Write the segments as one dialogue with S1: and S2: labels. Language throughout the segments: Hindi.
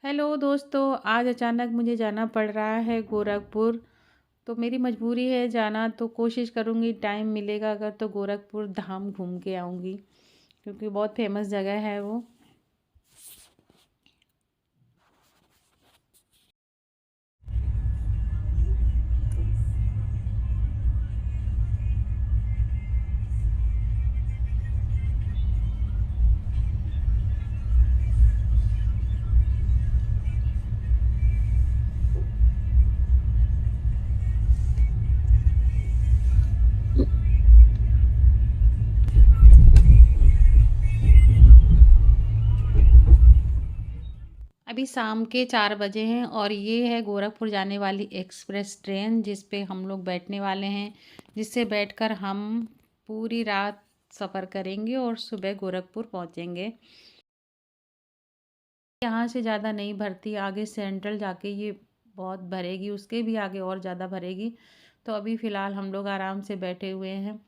S1: हेलो दोस्तों, आज अचानक मुझे जाना पड़ रहा है गोरखपुर। तो मेरी मजबूरी है जाना, तो कोशिश करूँगी टाइम मिलेगा अगर तो गोरखपुर धाम घूम के आऊँगी, क्योंकि बहुत फेमस जगह है वो। अभी शाम के 4 बजे हैं और ये है गोरखपुर जाने वाली एक्सप्रेस ट्रेन, जिस पे हम लोग बैठने वाले हैं, जिससे बैठकर हम पूरी रात सफ़र करेंगे और सुबह गोरखपुर पहुँचेंगे। यहाँ से ज़्यादा नहीं भरती, आगे सेंट्रल जाके ये बहुत भरेगी, उसके भी आगे और ज़्यादा भरेगी। तो अभी फ़िलहाल हम लोग आराम से बैठे हुए हैं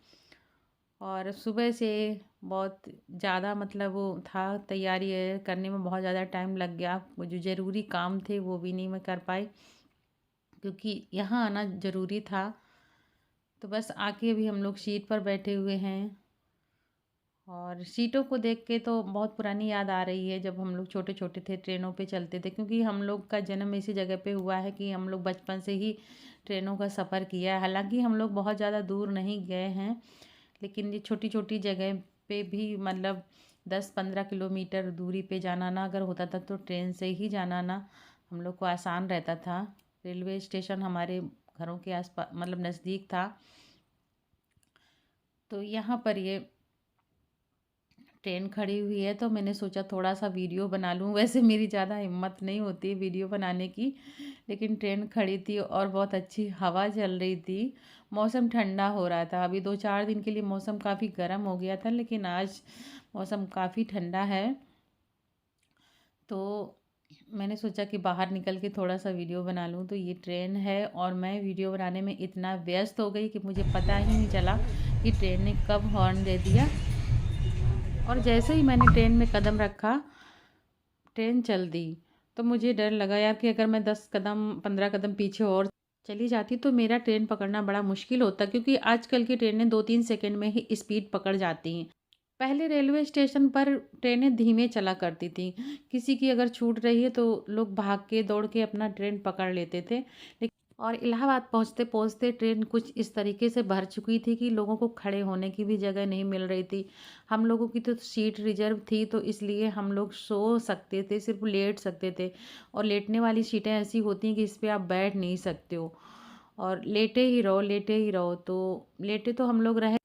S1: और सुबह से बहुत ज़्यादा मतलब वो था, तैयारी करने में बहुत ज़्यादा टाइम लग गया। वो जो ज़रूरी काम थे वो भी नहीं मैं कर पाई, क्योंकि यहाँ आना ज़रूरी था। तो बस आके अभी हम लोग सीट पर बैठे हुए हैं और सीटों को देख के तो बहुत पुरानी याद आ रही है, जब हम लोग छोटे छोटे थे ट्रेनों पे चलते थे, क्योंकि हम लोग का जन्म इसी जगह पे हुआ है कि हम लोग बचपन से ही ट्रेनों का सफ़र किया है। हालांकि हम लोग बहुत ज़्यादा दूर नहीं गए हैं, लेकिन ये छोटी छोटी जगह पे भी मतलब 10-15 किलोमीटर दूरी पे जाना ना अगर होता था तो ट्रेन से ही जाना ना हम लोग को आसान रहता था। रेलवे स्टेशन हमारे घरों के आसपास मतलब नज़दीक था। तो यहाँ पर ये ट्रेन खड़ी हुई है, तो मैंने सोचा थोड़ा सा वीडियो बना लूँ। वैसे मेरी ज़्यादा हिम्मत नहीं होती है वीडियो बनाने की, लेकिन ट्रेन खड़ी थी और बहुत अच्छी हवा चल रही थी। मौसम ठंडा हो रहा था। अभी 2-4 दिन के लिए मौसम काफ़ी गर्म हो गया था, लेकिन आज मौसम काफ़ी ठंडा है। तो मैंने सोचा कि बाहर निकल के थोड़ा सा वीडियो बना लूँ। तो ये ट्रेन है और मैं वीडियो बनाने में इतना व्यस्त हो गई कि मुझे पता ही नहीं चला कि ट्रेन ने कब हॉर्न दे दिया। और जैसे ही मैंने ट्रेन में कदम रखा, ट्रेन चल दी। तो मुझे डर लगा यार कि अगर मैं 10 कदम 15 कदम पीछे और चली जाती तो मेरा ट्रेन पकड़ना बड़ा मुश्किल होता, क्योंकि आजकल की ट्रेनें 2-3 सेकंड में ही स्पीड पकड़ जाती हैं। पहले रेलवे स्टेशन पर ट्रेनें धीमे चला करती थी। किसी की अगर छूट रही है तो लोग भाग के दौड़ के अपना ट्रेन पकड़ लेते थे। और इलाहाबाद पहुँचते-पहुँचते ट्रेन कुछ इस तरीके से भर चुकी थी कि लोगों को खड़े होने की भी जगह नहीं मिल रही थी। हम लोगों की तो सीट रिज़र्व थी, तो इसलिए हम लोग सो सकते थे, सिर्फ़ लेट सकते थे। और लेटने वाली सीटें ऐसी होती हैं कि इस पे आप बैठ नहीं सकते हो और लेटे ही रहो, लेटे ही रहो। तो लेटे तो हम लोग रहे,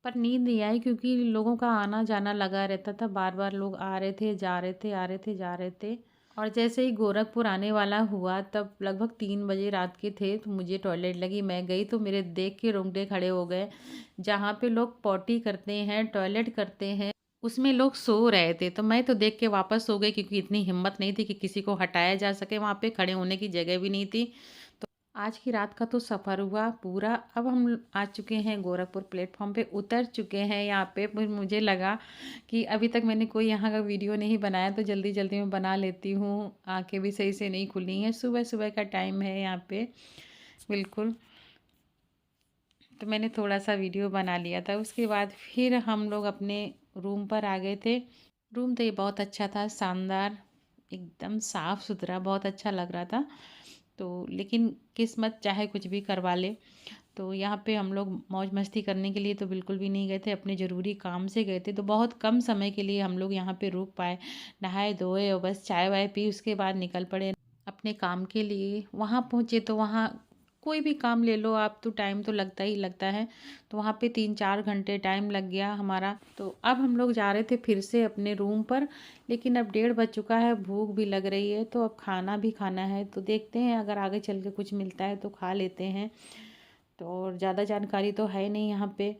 S1: पर नींद नहीं आई, क्योंकि लोगों का आना-जाना लगा रहता था। बार-बार लोग आ रहे थे, जा रहे थे, आ रहे थे, जा रहे थे। और जैसे ही गोरखपुर आने वाला हुआ, तब लगभग 3 बजे रात के थे, तो मुझे टॉयलेट लगी। मैं गई तो मेरे देख के रोंगटे खड़े हो गए। जहाँ पे लोग पॉटी करते हैं, टॉयलेट करते हैं, उसमें लोग सो रहे थे। तो मैं तो देख के वापस सो गई, क्योंकि इतनी हिम्मत नहीं थी कि किसी को हटाया जा सके। वहाँ पे खड़े होने की जगह भी नहीं थी। आज की रात का तो सफ़र हुआ पूरा। अब हम आ चुके हैं गोरखपुर, प्लेटफॉर्म पे उतर चुके हैं। यहाँ पे फिर मुझे लगा कि अभी तक मैंने कोई यहाँ का वीडियो नहीं बनाया, तो जल्दी जल्दी में बना लेती हूँ। आंखें भी सही से नहीं खुली हैं, सुबह सुबह का टाइम है यहाँ पे बिल्कुल। तो मैंने थोड़ा सा वीडियो बना लिया था। उसके बाद फिर हम लोग अपने रूम पर आ गए थे। रूम तो ये बहुत अच्छा था, शानदार, एकदम साफ़ सुथरा, बहुत अच्छा लग रहा था। तो लेकिन किस्मत चाहे कुछ भी करवा ले। तो यहाँ पे हम लोग मौज मस्ती करने के लिए तो बिल्कुल भी नहीं गए थे, अपने ज़रूरी काम से गए थे। तो बहुत कम समय के लिए हम लोग यहाँ पे रुक पाए, नहाए धोए और बस चाय वाय पी, उसके बाद निकल पड़े अपने काम के लिए। वहाँ पहुँचे तो वहाँ कोई भी काम ले लो आप, तो टाइम तो लगता ही लगता है। तो वहाँ पे 3-4 घंटे टाइम लग गया हमारा। तो अब हम लोग जा रहे थे फिर से अपने रूम पर, लेकिन अब 1:30 बज चुका है, भूख भी लग रही है, तो अब खाना भी खाना है। तो देखते हैं अगर आगे चल के कुछ मिलता है तो खा लेते हैं। तो और ज़्यादा जानकारी तो है नहीं यहाँ पे।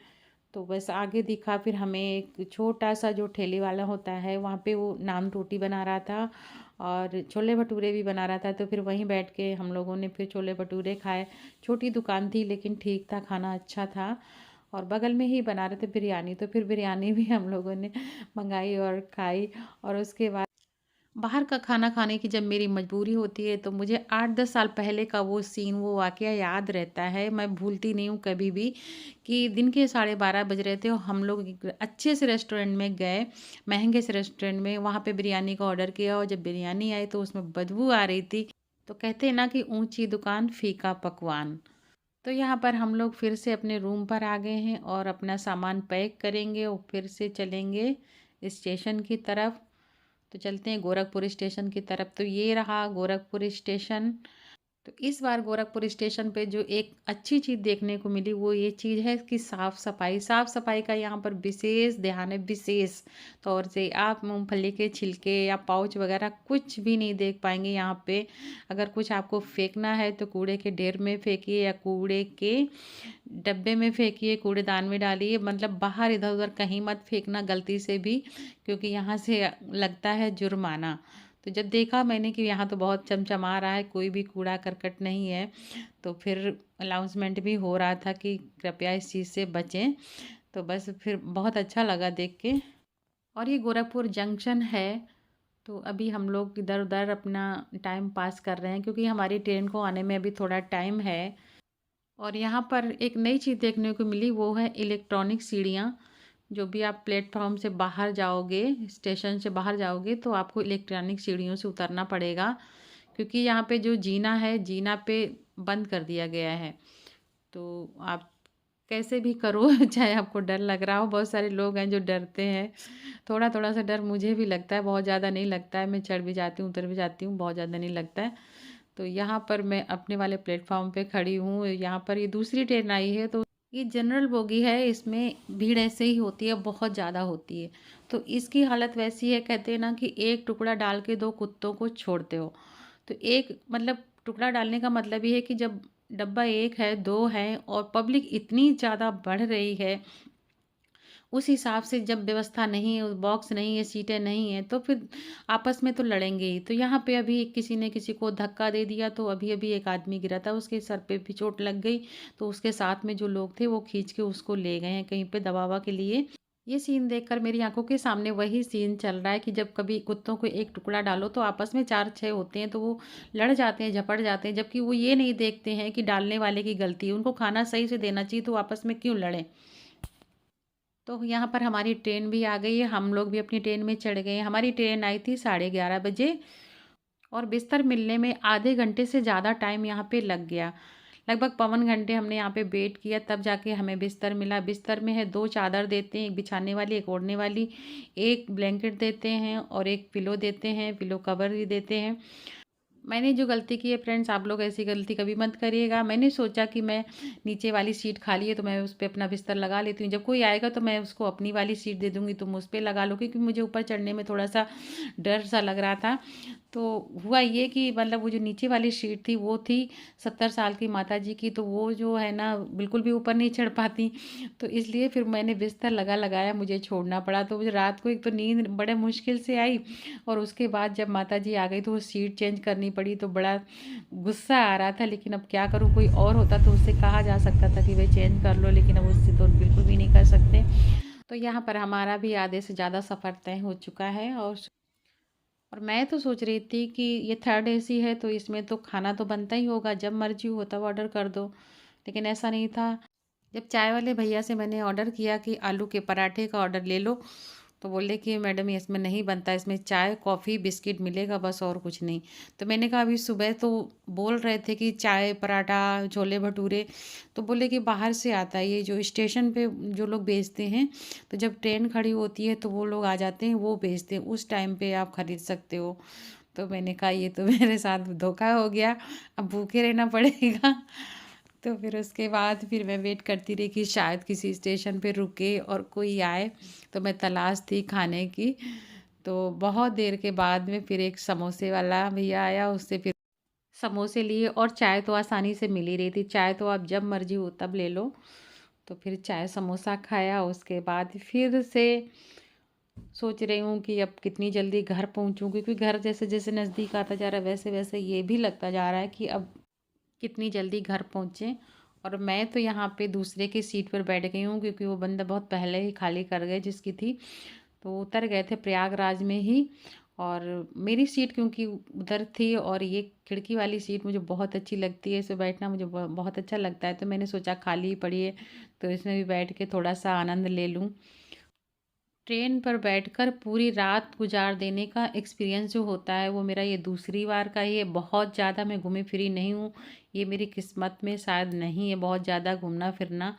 S1: तो बस आगे दिखा फिर हमें एक छोटा सा जो ठेले वाला होता है, वहाँ पे वो नान रोटी बना रहा था और छोले भटूरे भी बना रहा था। तो फिर वहीं बैठ के हम लोगों ने फिर छोले भटूरे खाए। छोटी दुकान थी, लेकिन ठीक था, खाना अच्छा था। और बगल में ही बना रहे थे बिरयानी, तो फिर बिरयानी भी हम लोगों ने मंगाई और खाई। और उसके बाद बाहर का खाना खाने की जब मेरी मजबूरी होती है तो मुझे 8-10 साल पहले का वो सीन, वो वाक़या याद रहता है। मैं भूलती नहीं हूँ कभी भी कि दिन के 12:30 बज रहे थे और हम लोग एक अच्छे से रेस्टोरेंट में गए, महँगे से रेस्टोरेंट में। वहाँ पे बिरयानी का ऑर्डर किया और जब बिरयानी आई तो उसमें बदबू आ रही थी। तो कहते हैं ना कि ऊँची दुकान फीका पकवान। तो यहाँ पर हम लोग फिर से अपने रूम पर आ गए हैं और अपना सामान पैक करेंगे और फिर से चलेंगे स्टेशन की तरफ। तो चलते हैं गोरखपुर स्टेशन की तरफ। तो ये रहा गोरखपुर स्टेशन। तो इस बार गोरखपुर स्टेशन पे जो एक अच्छी चीज़ देखने को मिली वो ये चीज़ है कि साफ़ सफाई का यहाँ पर विशेष ध्यान है, विशेष तौर से। आप मूंगफली के छिलके या पाउच वगैरह कुछ भी नहीं देख पाएंगे यहाँ पे। अगर कुछ आपको फेंकना है तो कूड़े के ढेर में फेंकिए या कूड़े के डब्बे में फेंकिए, कूड़ेदान में डालिए, मतलब बाहर इधर उधर कहीं मत फेंकना गलती से भी, क्योंकि यहाँ से लगता है जुर्माना। तो जब देखा मैंने कि यहाँ तो बहुत चमचमा रहा है, कोई भी कूड़ा करकट नहीं है, तो फिर अनाउंसमेंट भी हो रहा था कि कृपया इस चीज़ से बचें। तो बस फिर बहुत अच्छा लगा देख के। और ये गोरखपुर जंक्शन है। तो अभी हम लोग इधर उधर अपना टाइम पास कर रहे हैं क्योंकि हमारी ट्रेन को आने में अभी थोड़ा टाइम है। और यहाँ पर एक नई चीज़ देखने को मिली, वो है इलेक्ट्रॉनिक सीढ़ियाँ। जो भी आप प्लेटफॉर्म से बाहर जाओगे, स्टेशन से बाहर जाओगे तो आपको इलेक्ट्रॉनिक सीढ़ियों से उतरना पड़ेगा, क्योंकि यहाँ पे जो जीना है, जीना पे बंद कर दिया गया है। तो आप कैसे भी करो चाहे आपको डर लग रहा हो, बहुत सारे लोग हैं जो डरते हैं। थोड़ा थोड़ा सा डर मुझे भी लगता है, बहुत ज़्यादा नहीं लगता है। मैं चढ़ भी जाती हूँ, उतर भी जाती हूँ, बहुत ज़्यादा नहीं लगता है। तो यहाँ पर मैं अपने वाले प्लेटफॉर्म पे खड़ी हूँ। यहाँ पर ये दूसरी ट्रेन आई है, तो ये जनरल बोगी है, इसमें भीड़ ऐसे ही होती है, बहुत ज़्यादा होती है। तो इसकी हालत वैसी है, कहते हैं ना कि एक टुकड़ा डाल के दो कुत्तों को छोड़ते हो। तो एक मतलब टुकड़ा डालने का मतलब ये है कि जब डब्बा एक है, दो है और पब्लिक इतनी ज़्यादा बढ़ रही है, उस हिसाब से जब व्यवस्था नहीं है, बॉक्स नहीं है, सीटें नहीं है, तो फिर आपस में तो लड़ेंगे ही। तो यहाँ पे अभी किसी ने किसी को धक्का दे दिया, तो अभी अभी एक आदमी गिरा था, उसके सर पे भी चोट लग गई। तो उसके साथ में जो लोग थे वो खींच के उसको ले गए हैं कहीं पे दवा के लिए। ये सीन देखकर मेरी आंखों के सामने वही सीन चल रहा है कि जब कभी कुत्तों को एक टुकड़ा डालो तो आपस में 4-6 होते हैं, तो वो लड़ जाते हैं, झपट जाते हैं, जबकि वो ये नहीं देखते हैं कि डालने वाले की गलती है। उनको खाना सही से देना चाहिए, तो आपस में क्यों लड़ें। तो यहाँ पर हमारी ट्रेन भी आ गई है, हम लोग भी अपनी ट्रेन में चढ़ गए हैं। हमारी ट्रेन आई थी 11:30 बजे और बिस्तर मिलने में आधे घंटे से ज़्यादा टाइम यहाँ पे लग गया। लगभग पौन घंटे हमने यहाँ पे वेट किया, तब जाके हमें बिस्तर मिला। बिस्तर में है 2 चादर देते हैं, एक बिछाने वाली, एक ओढ़ने वाली, एक ब्लैंकेट देते हैं और एक पिलो देते हैं, पिलो कवर भी देते हैं। मैंने जो गलती की है फ्रेंड्स, आप लोग ऐसी गलती कभी मत करिएगा। मैंने सोचा कि मैं नीचे वाली सीट खाली है तो मैं उस पे अपना बिस्तर लगा लेती हूँ, जब कोई आएगा तो मैं उसको अपनी वाली सीट दे दूँगी, तुम उस पे लगा लो, क्योंकि मुझे ऊपर चढ़ने में थोड़ा-सा डर सा लग रहा था। तो हुआ ये कि मतलब वो जो नीचे वाली सीट थी वो थी 70 साल की माताजी की, तो वो जो है ना बिल्कुल भी ऊपर नहीं चढ़ पाती। तो इसलिए फिर मैंने बिस्तर लगाया, मुझे छोड़ना पड़ा। तो मुझे रात को एक तो नींद बड़े मुश्किल से आई और उसके बाद जब माताजी आ गई तो वो सीट चेंज करनी पड़ी, तो बड़ा गुस्सा आ रहा था। लेकिन अब क्या करूँ, कोई और होता तो उससे कहा जा सकता था कि भाई चेंज कर लो, लेकिन अब उससे तो बिल्कुल भी नहीं कर सकते। तो यहाँ पर हमारा भी आधे से ज़्यादा सफ़र तय हो चुका है। और मैं तो सोच रही थी कि ये थर्ड एसी है तो इसमें तो खाना तो बनता ही होगा, जब मर्जी हो तब ऑर्डर कर दो। लेकिन ऐसा नहीं था। जब चाय वाले भैया से मैंने ऑर्डर किया कि आलू के पराठे का ऑर्डर ले लो, तो बोले कि मैडम ये इसमें नहीं बनता, इसमें चाय कॉफ़ी बिस्किट मिलेगा बस, और कुछ नहीं। तो मैंने कहा अभी सुबह तो बोल रहे थे कि चाय पराठा छोले भटूरे, तो बोले कि बाहर से आता है, ये जो स्टेशन पे जो लोग बेचते हैं, तो जब ट्रेन खड़ी होती है तो वो लोग आ जाते हैं, वो बेचते हैं, उस टाइम पे आप ख़रीद सकते हो। तो मैंने कहा ये तो मेरे साथ धोखा हो गया, अब भूखे रहना पड़ेगा। तो फिर उसके बाद फिर मैं वेट करती रही कि शायद किसी स्टेशन पे रुके और कोई आए, तो मैं तलाश थी खाने की। तो बहुत देर के बाद में फिर एक समोसे वाला भैया आया, उससे फिर समोसे लिए और चाय तो आसानी से मिल ही रही थी, चाय तो आप जब मर्जी हो तब ले लो। तो फिर चाय समोसा खाया, उसके बाद फिर से सोच रही हूँ कि अब कितनी जल्दी घर पहुँचूँ, क्योंकि घर जैसे जैसे नज़दीक आता जा रहा है वैसे वैसे ये भी लगता जा रहा है कि अब कितनी जल्दी घर पहुँचे। और मैं तो यहाँ पे दूसरे की सीट पर बैठ गई हूँ, क्योंकि वो बंदा बहुत पहले ही खाली कर गए जिसकी थी। तो उतर गए थे प्रयागराज में ही। और मेरी सीट क्योंकि उधर थी और ये खिड़की वाली सीट मुझे बहुत अच्छी लगती है, इसमें बैठना मुझे बहुत अच्छा लगता है, तो मैंने सोचा खाली ही पड़ी है तो इसमें भी बैठ के थोड़ा सा आनंद ले लूँ। ट्रेन पर बैठकर पूरी रात गुजार देने का एक्सपीरियंस जो होता है वो मेरा ये दूसरी बार का ही है। बहुत ज़्यादा मैं घूमी फिरी नहीं हूँ, ये मेरी किस्मत में शायद नहीं है बहुत ज़्यादा घूमना फिरना,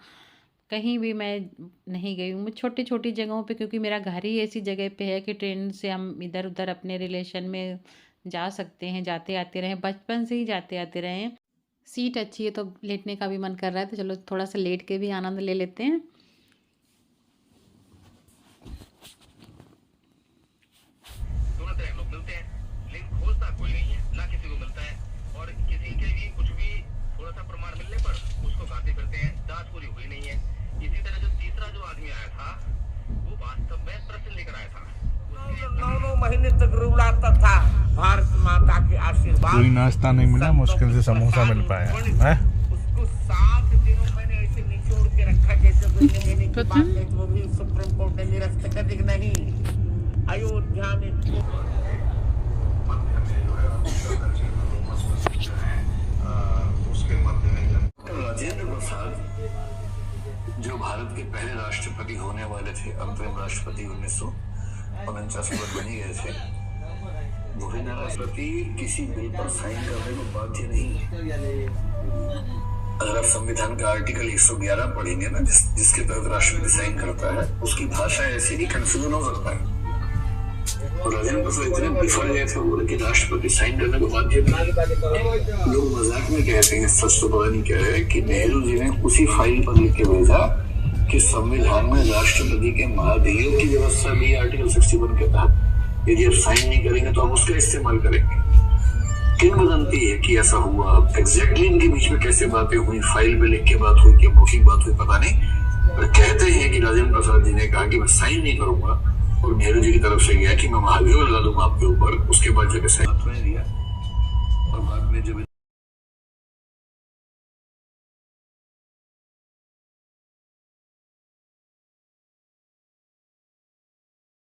S1: कहीं भी मैं नहीं गई हूँ। मैं छोटी छोटी जगहों पे, क्योंकि मेरा घर ही ऐसी जगह पे है कि ट्रेन से हम इधर उधर अपने रिलेशन में जा सकते हैं, जाते आते रहें, बचपन से ही जाते आते रहे हैं। सीट अच्छी है तो लेटने का भी मन कर रहा है, तो चलो थोड़ा सा लेट के भी आनंद ले लेते हैं।
S2: कोई नहीं है, ना किसी को मिलता है, और किसी के भी कुछ भी थोड़ा सा प्रमाण मिलने पर उसको घाटी करते हैं, जांच पूरी हुई नहीं है। इसी तरह जो तीसरा जो आदमी आया था वो वास्तव में प्रश्न लेकर आया था। 9 महीने तक रुलाता था, भारत माता के आशीर्वाद,
S3: कोई नाश्ता नहीं मिला, मुश्किल से समोसा मिल पाया है।
S2: उसको 7 दिनों मैंने ऐसे निचोड़ के रखा जैसे कोई लेने की बात है, तो वो भी सुप्रीम कोर्ट ने निरस्त कर दी नहीं। अयोध्या में राजेंद्र प्रसाद जो भारत के पहले राष्ट्रपति होने वाले थे, अंतरिम राष्ट्रपति 1949 में बने गए थे, वो भी राष्ट्रपति किसी बिल पर साइन करने को बाध्य नहीं है। अगर आप संविधान का आर्टिकल 111 पढ़ेंगे ना, जिसके तहत राष्ट्रपति साइन करता है, उसकी भाषा ऐसी ही कंफ्यूजन हो सकता है। और राजेंद्र प्रसाद इतने बिफर गए थे बोले कि राष्ट्रपति साइन करने को बाध्य नहीं। लोग मजाक में कहते हैं, सच तो पता नहीं क्या है, कि नेहरू जी ने उसी फाइल पर लिख के भेजा कि संविधान में राष्ट्रपति के महाभियोग की व्यवस्था भी आर्टिकल 61 के तहत, यदि आप साइन नहीं करेंगे तो हम उसका इस्तेमाल करेंगे। किंवदंती है कि ऐसा हुआ। अब एग्जैक्टली इनके बीच में कैसे बातें हुई, फाइल पे लिख के बात हुई कि मौखिक बात हुई, पता नहीं। पर कहते हैं कि राजेंद्र प्रसाद जी ने कहा कि मैं साइन नहीं करूंगा, और नेहरू जी की तरफ से गया कि मैं महाभियोग लगा दूंगा आपके ऊपर। उसके बाद जब साइन दिया और बाद में जब